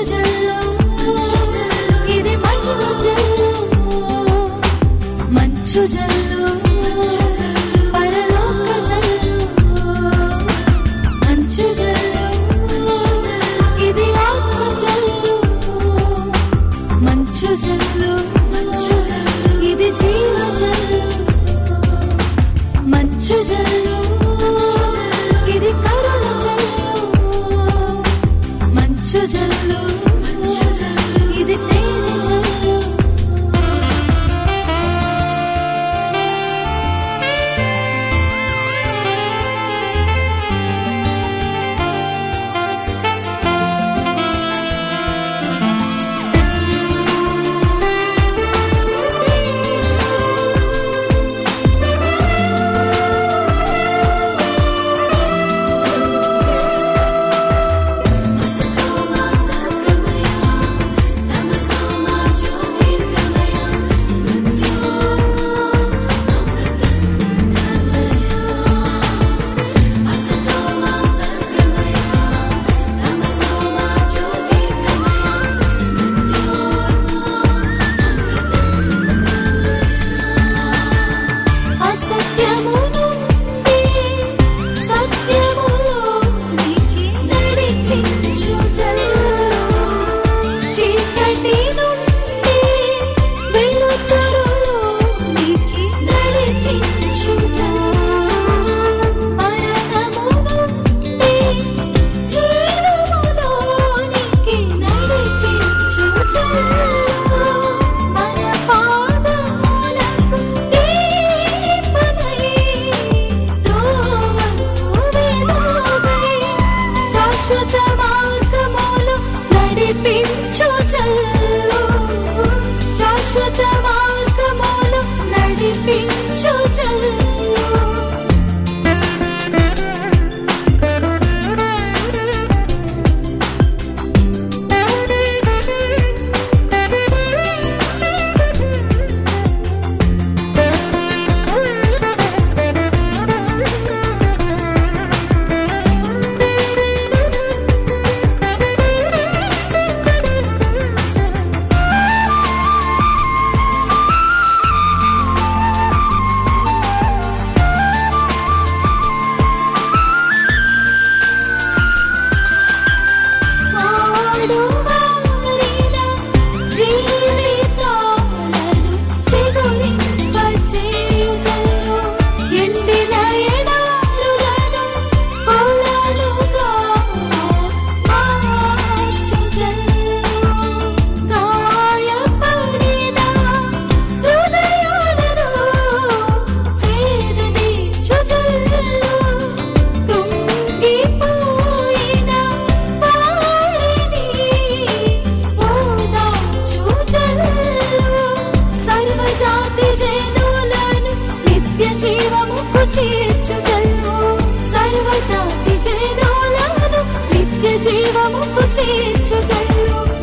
జల్లు ఇది మహిమ జల్లు మంచు జల్లు పరలోక జల్లు మంచు జల్లు ఇది ఆత్మ జల్లు మంచు జల్లు ఇది జీవ జల్లు మంచు జల్లు ఇది కరుణ జల్లు మంచు జల్లు ఇది తేనె జల్లు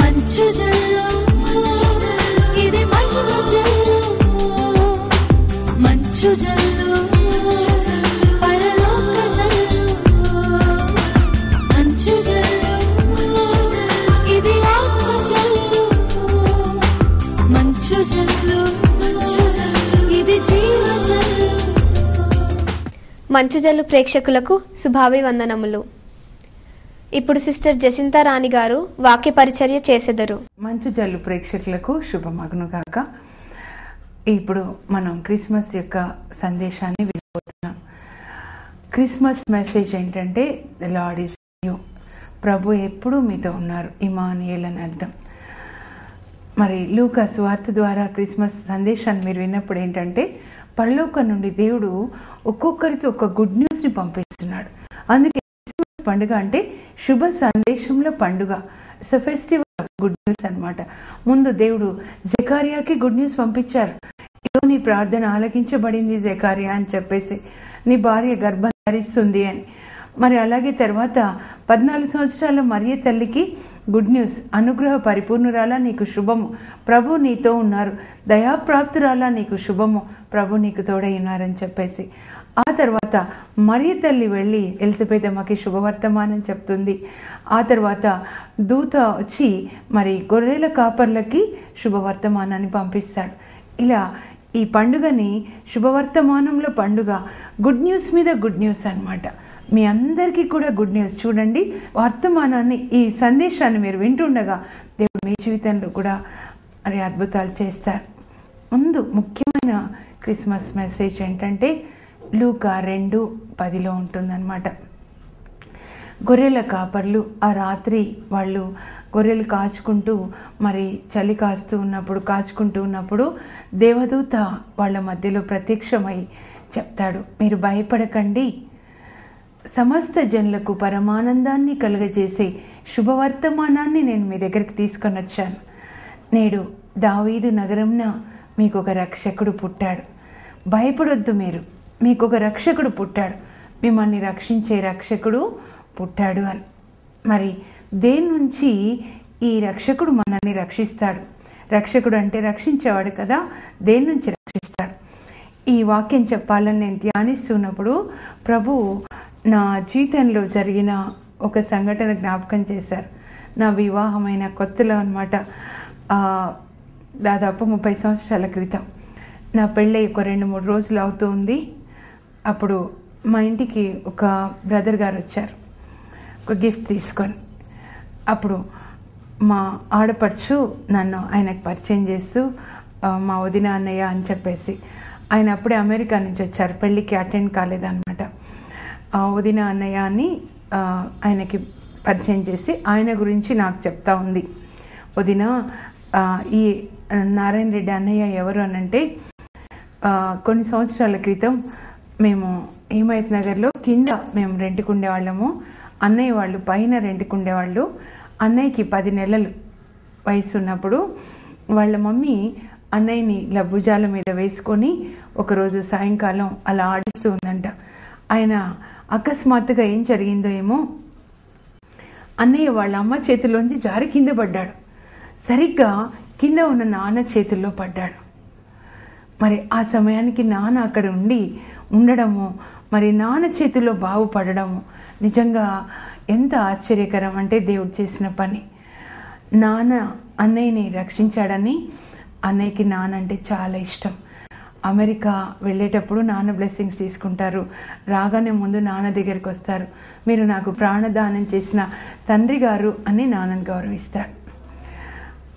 మంచు జల్లు ఇది మహిమ జల్లు మంచు జల్లు పరలోక జల్లు మంచు జల్లు ఇది ఆత్మ జల్లు మంచు జల్లు ఇది జీవ జల్లు. మంచు జల్లు ప్రేక్షకులకు శుభాభివందనములు. ఇప్పుడు సిస్టర్ జసింతా రాణి గారు వాక్య పరిచర్య చేసెదరు. మంచు జల్లు ప్రేక్షకులకు శుభమగును గాక. ఇప్పుడు మనం క్రిస్మస్ యొక్క సందేశాన్ని వినబోతున్నాం. క్రిస్మస్ మెసేజ్ ఏంటంటే the lord is with you, ప్రభు ఎప్పుడూ మీతో ఉన్నారు, ఇమానుయేల్ అని అర్థం. మరి లూకా సువార్త ద్వారా క్రిస్మస్ సందేశాన్ని మీరు విన్నప్పుడు ఏంటంటే పరలోకం నుండి దేవుడు ఒక్కొక్కరికి ఒక గుడ్ న్యూస్ని పంపిస్తున్నాడు. అందుకే క్రిస్మస్ పండుగ అంటే శుభ సందేశంలో పండుగ. It's a festival of good news అనమాట. ముందు దేవుడు జెకారియాకి గుడ్ న్యూస్ పంపించారు. ఇదో నీ ప్రార్థన ఆలకించబడింది జెకారియా అని చెప్పేసి, నీ భార్య గర్భం ధరిస్తుంది అని. మరి అలాగే తర్వాత 14 సంవత్సరాల మరియ తల్లికి గుడ్ న్యూస్, అనుగ్రహ పరిపూర్ణురాలా నీకు శుభము, ప్రభు నీతో ఉన్నారు, దయాప్రాప్తురాలా నీకు శుభము, ప్రభు నీకు తోడై ఉన్నారని చెప్పేసి. ఆ తర్వాత మరియ తల్లి వెళ్ళి ఎలిజబెతమ్మకి శుభవర్తమానం చెప్తుంది. ఆ తర్వాత దూత వచ్చి మరి గొర్రెల కాపర్లకి శుభవర్తమానాన్ని పంపిస్తాడు. ఇలా ఈ పండుగని శుభవర్తమానంలో పండుగ, గుడ్ న్యూస్ మీద గుడ్ న్యూస్ అన్నమాట. మీ అందరికీ కూడా గుడ్ న్యూస్. చూడండి, వర్తమానాన్ని, ఈ సందేశాన్ని మీరు వింటుండగా దేవుడు మీ జీవితంలో కూడా మరి అద్భుతాలు చేస్తారు. ముందు ముఖ్యమైన క్రిస్మస్ మెసేజ్ ఏంటంటే లూకా 2:10 ఉంటుందన్నమాట. గొర్రెల కాపర్లు ఆ రాత్రి వాళ్ళు గొర్రెలు కాచుకుంటూ మరి చలి కాచుకుంటూ ఉన్నప్పుడు దేవదూత వాళ్ళ మధ్యలో ప్రత్యక్షమై చెప్తాడు, మీరు భయపడకండి, సమస్త జనులకు పరమానందాన్ని కలుగజేసే శుభవర్తమానాన్ని నేను మీ దగ్గరికి తీసుకొని వచ్చాను. నేడు దావీదు నగరంన మీకు ఒక రక్షకుడు పుట్టాడు. భయపడొద్దు, మీకు ఒక రక్షకుడు పుట్టాడు, మిమ్మల్ని రక్షించే రక్షకుడు పుట్టాడు అని. మరి దేని నుంచి ఈ రక్షకుడు మనల్ని రక్షిస్తాడు? రక్షకుడు అంటే రక్షించేవాడు కదా, దేని నుంచి రక్షిస్తాడు? ఈ వాక్యం చెప్పాలని నేను ధ్యానిస్తున్నప్పుడు ప్రభు నా జీవితంలో జరిగిన ఒక సంఘటన జ్ఞాపకం చేశారు. నా వివాహమైన కొత్తలో అన్నమాట. దాదాపు 30 సంవత్సరాల క్రితం నా పెళ్ళై ఒక 2-3 రోజులు అవుతుంది. అప్పుడు మా ఇంటికి ఒక బ్రదర్ గారు వచ్చారు ఒక గిఫ్ట్ తీసుకొని. అప్పుడు మా ఆడపడుచు నన్ను ఆయనకు పరిచయం చేస్తూ మా వదిన అన్నయ్య అని చెప్పేసి, ఆయన అప్పుడే అమెరికా నుంచి వచ్చారు, పెళ్ళికి అటెండ్ కాలేదన్నమాట. వదిన అన్నయ్య అని ఆయనకి పరిచయం చేసి ఆయన గురించి నాకు చెప్తా ఉంది. వదిన, ఈ నారాయణ రెడ్డి అన్నయ్య ఎవరు అనంటే, కొన్ని సంవత్సరాల క్రితం మేము హిమాయత్ నగర్లో కింద మేము రెంట్కి ఉండేవాళ్ళము, అన్నయ్య వాళ్ళు పైన రెంట్కి ఉండేవాళ్ళు. అన్నయ్యకి 10 నెలలు వయసు ఉన్నప్పుడు వాళ్ళ మమ్మీ అన్నయ్యని భుజాల మీద వేసుకొని ఒకరోజు సాయంకాలం అలా ఆడిస్తూ ఉందంట. ఆయన అకస్మాత్తుగా ఏం జరిగిందో ఏమో, అన్నయ్య వాళ్ళ అమ్మ చేతిలోంచి జారి కింద పడ్డాడు. సరిగ్గా కింద ఉన్న నాన్న చేతుల్లో పడ్డాడు. మరి ఆ సమయానికి నాన్న అక్కడ ఉండడము, మరి నాన్న చేతిలో బాగుపడడము నిజంగా ఎంత ఆశ్చర్యకరం అంటే దేవుడు చేసిన పని. నాన్న అన్నయ్యని రక్షించాడని, అన్నయ్యకి నాన్న అంటే చాలా ఇష్టం. అమెరికా వెళ్ళేటప్పుడు నాన్న బ్లెస్సింగ్స్ తీసుకుంటారు, రాగానే ముందు నాన్న దగ్గరికి వస్తారు. మీరు నాకు ప్రాణదానం చేసిన తండ్రి గారు అని నాన్నని గౌరవిస్తాడు.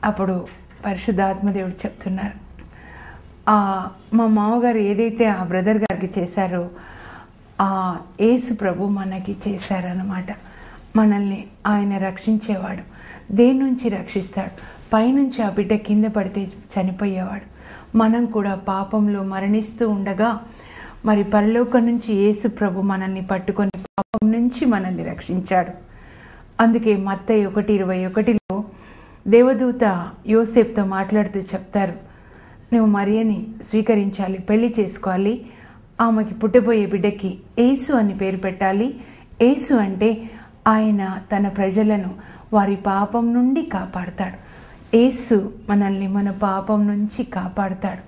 అప్పుడు పరిశుద్ధాత్మదేవుడు చెప్తున్నారు, మా మామగారు ఏదైతే ఆ బ్రదర్ గారికి చేశారో ఆ యేసు ప్రభు మనకి చేశారన్నమాట. మనల్ని ఆయన రక్షించేవాడు. దేని నుంచి రక్షిస్తాడు? పైనుంచి ఆ బిడ్డ కింద పడితే చనిపోయేవాడు. మనం కూడా పాపంలో మరణిస్తూ ఉండగా మరి పరలోకం నుంచి యేసు ప్రభు మనల్ని పట్టుకొని పాపం నుంచి మనల్ని రక్షించాడు. అందుకే మత్తయి 1:21లో దేవదూత యోసేపుతో మాట్లాడుతూ చెప్తారు, నువ్వు మరియని స్వీకరించాలి, పెళ్లి చేసుకోవాలి, ఆమెకి పుట్టబోయే బిడ్డకి యేసు అని పేరు పెట్టాలి. యేసు అంటే ఆయన తన ప్రజలను వారి పాపం నుండి కాపాడతాడు. యేసు మనల్ని మన పాపం నుంచి కాపాడతాడు,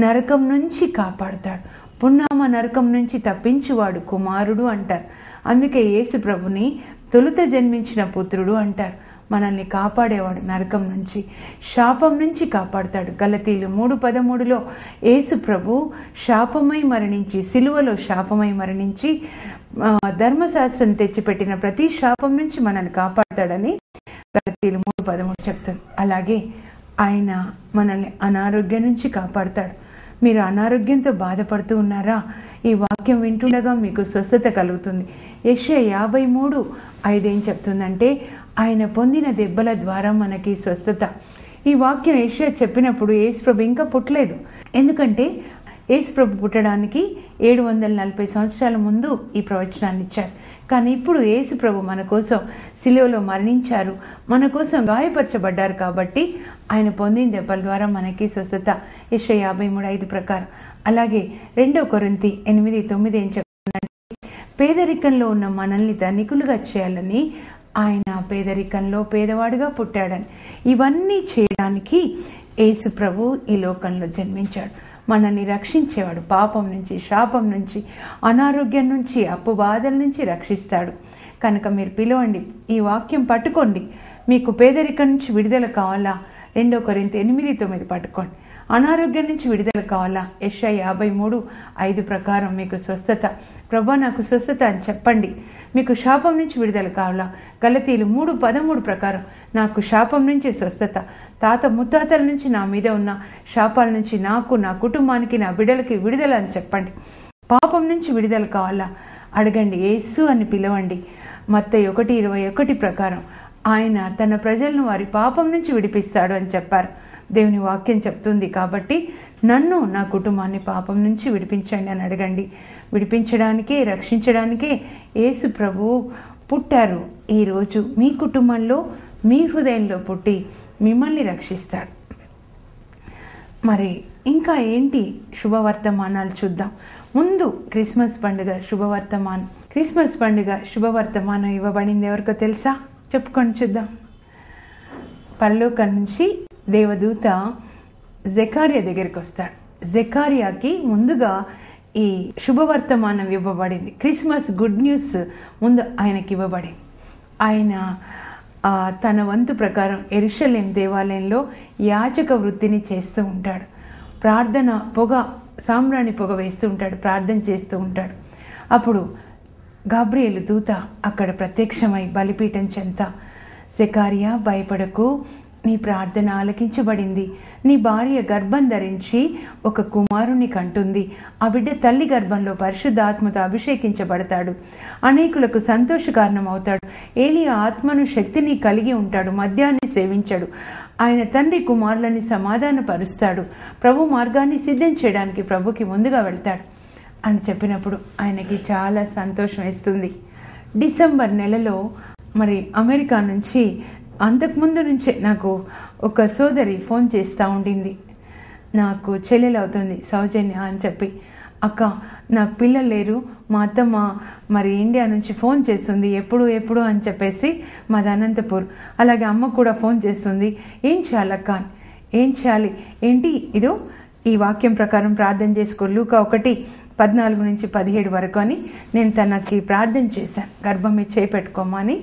నరకం నుంచి కాపాడతాడు. పున్నామ నరకం నుంచి తప్పించువాడు కుమారుడు అంటారు. అందుకే యేసు ప్రభుని తొలుత జన్మించిన పుత్రుడు అంటారు. మనల్ని కాపాడేవాడు, నరకం నుంచి శాపం నుంచి కాపాడతాడు. గలతీలు 3:13లో యేసు ప్రభు శాపమై మరణించి, సిలువలో శాపమై మరణించి ధర్మశాస్త్రం తెచ్చిపెట్టిన ప్రతి శాపం నుంచి మనల్ని కాపాడతాడని గలతీలు 3:13 చెప్తాడు. అలాగే ఆయన మనల్ని అనారోగ్యం నుంచి కాపాడతాడు. మీరు అనారోగ్యంతో బాధపడుతూ ఉన్నారా? ఈ వాక్యం వింటుండగా మీకు స్వస్థత కలుగుతుంది. యెషయా 53:5 ఏం చెప్తుందంటే, ఆయన పొందిన దెబ్బల ద్వారా మనకి స్వస్థత. ఈ వాక్యం యెషయా చెప్పినప్పుడు యేసుప్రభు ఇంకా పుట్టలేదు. ఎందుకంటే యేసుప్రభు పుట్టడానికి 740 సంవత్సరాల ముందు ఈ ప్రవచనాన్ని ఇచ్చారు. కానీ ఇప్పుడు యేసుప్రభు మన కోసం సిలువలో మరణించారు, మన కోసం గాయపరచబడ్డారు. కాబట్టి ఆయన పొందిన దెబ్బల ద్వారా మనకి స్వస్థత. యెషయా 53:5 ప్రకారం. అలాగే 2 కొరింథీ 8:9 ఏం చెప్తుందంటే, పేదరికంలో ఉన్న మనల్ని ధనికులుగా చేయాలని ఆయన పేదరికంలో పేదవాడిగా పుట్టాడని. ఇవన్నీ చేయడానికి యేసు ప్రభు ఈ లోకంలో జన్మించాడు. మనల్ని రక్షించేవాడు. పాపం నుంచి, శాపం నుంచి, అనారోగ్యం నుంచి, అప్పు బాధల నుంచి రక్షిస్తాడు. కనుక మీరు పిలవండి, ఈ వాక్యం పట్టుకోండి. మీకు పేదరికం నుంచి విడుదల కావాలా? 2 కొరింథీ 8:9 పట్టుకోండి. అనారోగ్యం నుంచి విడుదల కావాలా? యెషయా 53:5 ప్రకారం మీకు స్వస్థత. ప్రభా నాకు స్వస్థత అని చెప్పండి. మీకు శాపం నుంచి విడుదల కావాలా? గలతీయులు 3:13 ప్రకారం నాకు శాపం నుంచి స్వస్థత. తాత ముత్తాతల నుంచి నా మీద ఉన్న శాపాల నుంచి నాకు, నా కుటుంబానికి, నా బిడ్డలకి విడుదల అని చెప్పండి. పాపం నుంచి విడుదల కావాలా? అడగండి, యేసు అని పిలవండి. మత్తయి 1:21 ప్రకారం ఆయన తన ప్రజలను వారి పాపం నుంచి విడిపిస్తాడు అని చెప్పారు. దేవుని వాక్యం చెప్తుంది. కాబట్టి నన్ను, నా కుటుంబాన్ని పాపం నుంచి విడిపించండి అని అడగండి. విడిపించడానికే, రక్షించడానికే యేసు ప్రభువు పుట్టారు. ఈరోజు మీ కుటుంబంలో, మీ హృదయంలో పుట్టి మిమ్మల్ని రక్షిస్తాడు. మరి ఇంకా ఏంటి శుభవర్తమానాలు చూద్దాం. ముందు క్రిస్మస్ పండుగ శుభవర్తమానం. క్రిస్మస్ పండుగ శుభవర్తమానం ఇవ్వబడింది ఎవరికో తెలుసా? చెప్పుకొని చూద్దాం. పరలోకం నుంచి దేవదూత జకర్యా దగ్గరికి వస్తాడు. జకర్యాకి ముందుగా ఈ శుభవర్తమానం ఇవ్వబడింది. క్రిస్మస్ గుడ్ న్యూస్ ముందు ఆయనకి ఇవ్వబడింది. ఆయన తన వంతు ప్రకారం యెరూషలేం దేవాలయంలో యాజక వృత్తిని చేస్తూ ఉంటాడు. ప్రార్థన సాంబ్రాణి పొగ వేస్తూ ఉంటాడు, ప్రార్థన చేస్తూ ఉంటాడు. అప్పుడు గాబ్రియేలు దూత అక్కడ ప్రత్యక్షమై బలిపీఠం చెంత, జకర్యా భయపడకు, నీ ప్రార్థన ఆలకించబడింది. నీ భార్య గర్భం ధరించి ఒక కుమారుని కంటుంది. ఆ బిడ్డ తల్లి గర్భంలో పరిశుద్ధాత్మతో అభిషేకించబడతాడు. అనేకులకు సంతోష కారణం అవుతాడు. ఏలియా ఆత్మను, శక్తిని కలిగి ఉంటాడు. మద్యాన్ని సేవించాడు. ఆయన తండ్రి కుమారులని సమాధాన పరుస్తాడు. ప్రభు మార్గాన్ని సిద్ధం చేయడానికి ప్రభుకి ముందుగా వెళ్తాడు అని చెప్పినప్పుడు ఆయనకి చాలా సంతోషం వేస్తుంది. డిసెంబర్ నెలలో మరి అమెరికా నుంచి అంతకుముందు నుంచే నాకు ఒక సోదరి ఫోన్ చేస్తూ ఉండింది. నాకు చెల్లెలు అవుతుంది సౌజన్య అని చెప్పి, అక్క నాకు పిల్లలు లేరు, మా అత్తమ్మ మరి ఇండియా నుంచి ఫోన్ చేస్తుంది ఎప్పుడు అని చెప్పేసి మాది అనంతపూర్. అలాగే అమ్మ కూడా ఫోన్ చేస్తుంది. ఏం చేయాలక్క? ఏం చేయాలి ఏంటి? ఇదో ఈ వాక్యం ప్రకారం ప్రార్థన చేసుకో, లూకా 1:14-17 వరకు అని నేను తనకి ప్రార్థన చేశాను. గర్భం మీద చేపెట్టుకోమని